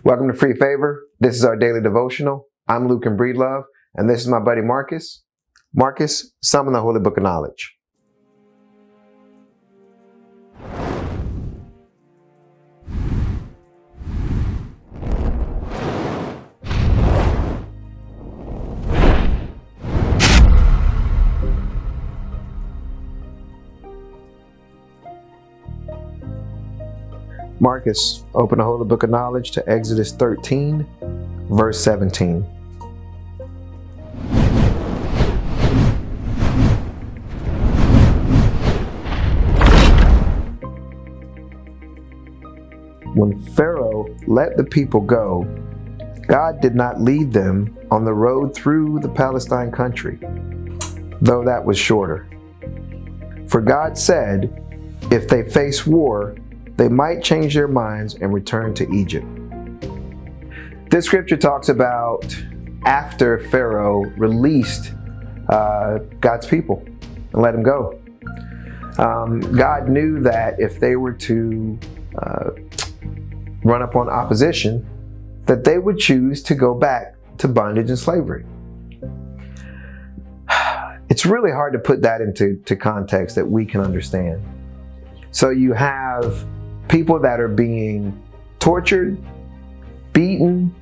Welcome to Free Favor. This is our daily devotional. I'm Luke and Breedlove, and this is my buddy Marcus. Marcus, summon the Holy Book of Knowledge. Marcus, open the Holy Book of Knowledge to Exodus 13, verse 17. When Pharaoh let the people go, God did not lead them on the road through the Palestine country, though that was shorter. For God said, if they face war, they might change their minds and return to Egypt. This scripture talks about after Pharaoh released God's people and let them go. God knew that if they were to run up on opposition, that they would choose to go back to bondage and slavery. It's really hard to put that into context that we can understand. So you have people that are being tortured, beaten,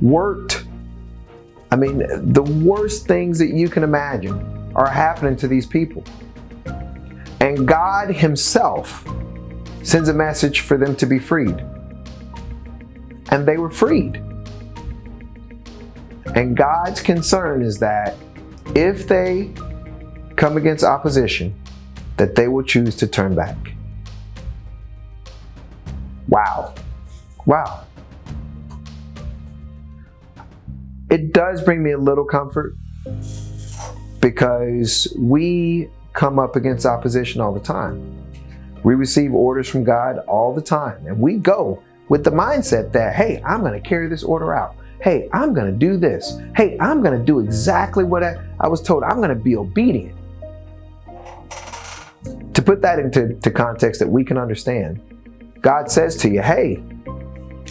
worked. I mean, the worst things that you can imagine are happening to these people. And God Himself sends a message for them to be freed. And they were freed. And God's concern is that if they come against opposition, that they will choose to turn back. Wow. It does bring me a little comfort because we come up against opposition all the time. We receive orders from God all the time, and we go with the mindset that, hey, I'm going to carry this order out. Hey, I'm going to do this. Hey, I'm going to do exactly what I was told. I'm going to be obedient. To put that into context that we can understand, God says to you, hey,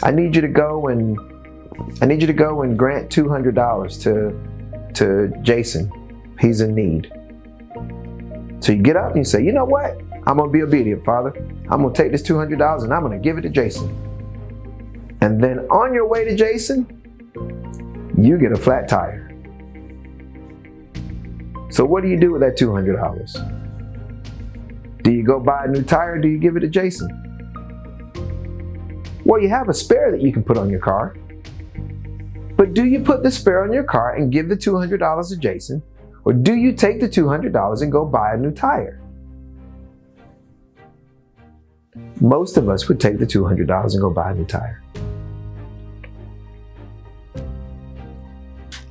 I need you to go and grant $200 to Jason. He's in need. So you get up and you say, you know what? I'm going to be obedient, Father. I'm going to take this $200 and I'm going to give it to Jason. And then on your way to Jason, you get a flat tire. So what do you do with that $200? Do you go buy a new tire or do you give it to Jason? Well, you have a spare that you can put on your car. But do you put the spare on your car and give the $200 to Jason? Or do you take the $200 and go buy a new tire? Most of us would take the $200 and go buy a new tire.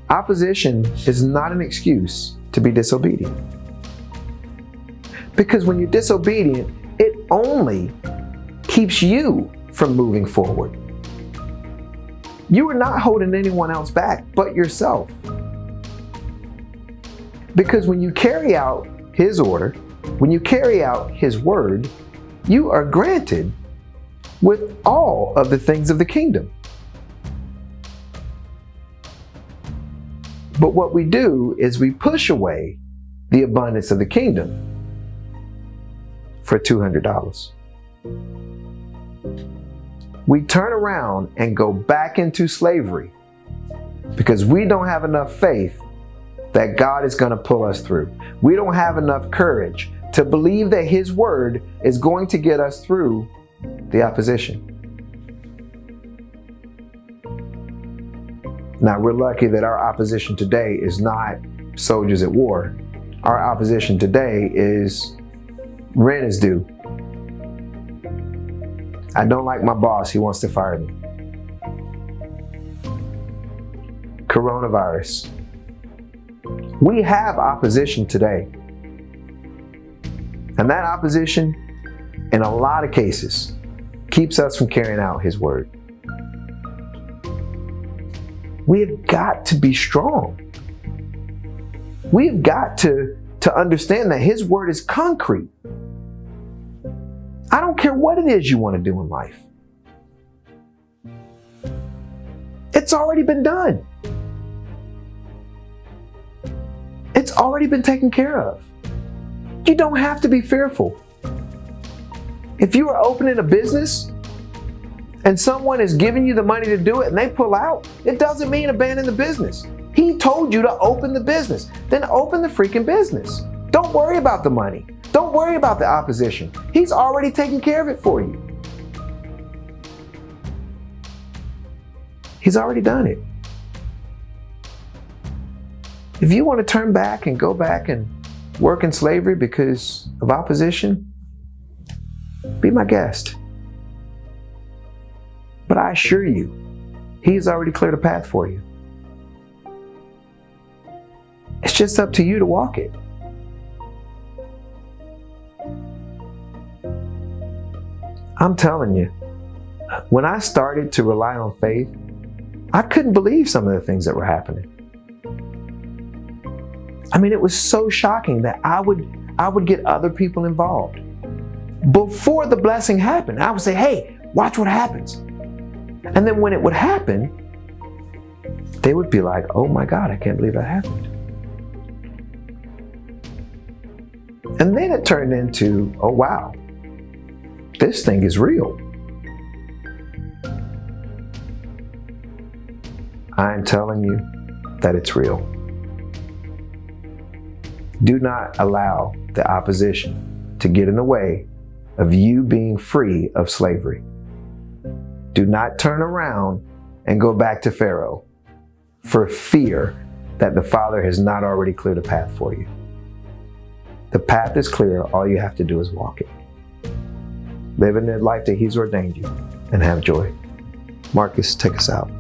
Opposition is not an excuse to be disobedient. Because when you're disobedient, it only keeps you from moving forward. You are not holding anyone else back but yourself. Because when you carry out His order, when you carry out His word, you are granted with all of the things of the kingdom. But what we do is we push away the abundance of the kingdom for $200. We turn around and go back into slavery because we don't have enough faith that God is going to pull us through. We don't have enough courage to believe that His word is going to get us through the opposition. Now, we're lucky that our opposition today is not soldiers at war. Our opposition today is rent is due. I don't like my boss. He wants to fire me. Coronavirus. We have opposition today. And that opposition, in a lot of cases, keeps us from carrying out His word. We have got to be strong. We have got to understand that His word is concrete. I don't care what it is you want to do in life. It's already been done. It's already been taken care of. You don't have to be fearful. If you are opening a business and someone is giving you the money to do it and they pull out, it doesn't mean abandon the business. He told you to open the business. Then open the freaking business. Don't worry about the money. Don't worry about the opposition. He's already taken care of it for you. He's already done it. If you want to turn back and go back and work in slavery because of opposition, be my guest. But I assure you, He's already cleared a path for you. It's just up to you to walk it. I'm telling you, when I started to rely on faith, I couldn't believe some of the things that were happening. I mean, it was so shocking that I would get other people involved. Before the blessing happened, I would say, hey, watch what happens. And then when it would happen, they would be like, oh my God, I can't believe that happened. And then it turned into, oh wow, this thing is real. I'm telling you that it's real. Do not allow the opposition to get in the way of you being free of slavery. Do not turn around and go back to Pharaoh for fear that the Father has not already cleared a path for you. The path is clear. All you have to do is walk it. Live in the life that He's ordained you and have joy. Marcus, take us out.